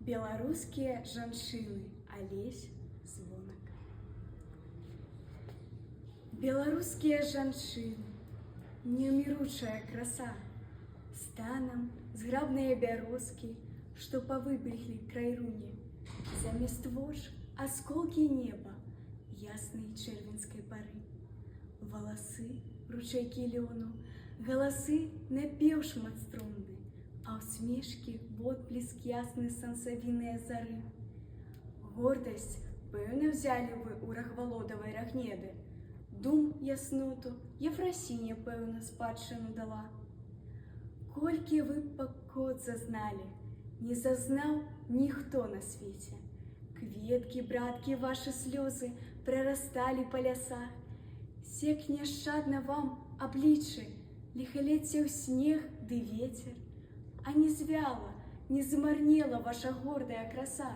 Беларускія жанчыны. Алесь Звонак. Беларускія жанчыны, неўміручая краса, станам зграбныя бярозкі, што павыбеглі край руні, замест вож асколкі неба яснай чэрвеньскай пары. Валасы, ручайкі лёну, галасы напеў шматструнны, а ўсмешкі водбліск ясны сансавіныя зары. Гордасць, пэўна, взялі вы ў Рахвалодавай Рахнеды. Дум ясноту Ефрасіне, пэўна, спадчыну дала. Колькі вы пакот зазналі, не зазнаў ніхто на свеце. Кветкі, браткі, вашы слёзы прарасталі па лясах. Сек няшчадна вам абліччы, ліхалецеў снег ды вецер, а не звяла, не змарнела ваша гордая краса.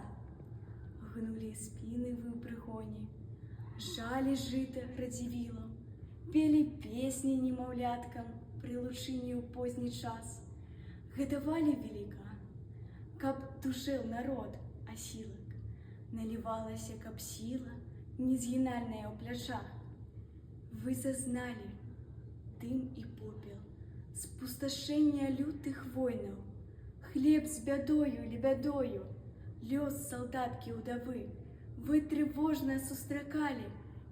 Гнулі спіны вы ў прыгоне, жалі жыта радзівілам, пелі песні немаўляткам пры лучыне ў позні час. Гадавалі велікан, каб дужэў народ асілак, налівалася, каб сіла незгінальная ў плячах. Вы зазналі дым і попел, спусташэння лютых войнаў, хлеб з бядою или бядою, лёс салдаткі ўдавы. Вы трывожна сустракалі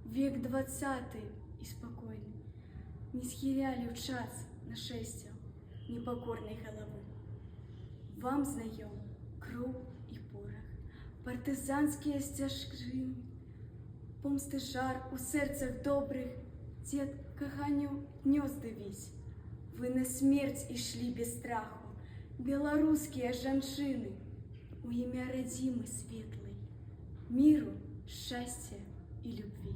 век 20 і спакойны, не схілялі ў час нашэсцяў непакорнай галавы. Вам знаём кроў і порах, партызанскія сцяжыны, помсты жар у сэрцах добрых, дзе ад каханню гнёзды вісь. Вы на смерць ішлі без страху, беларускія жанчыны, у імя радзімы светлай, міру, шчасця і любві.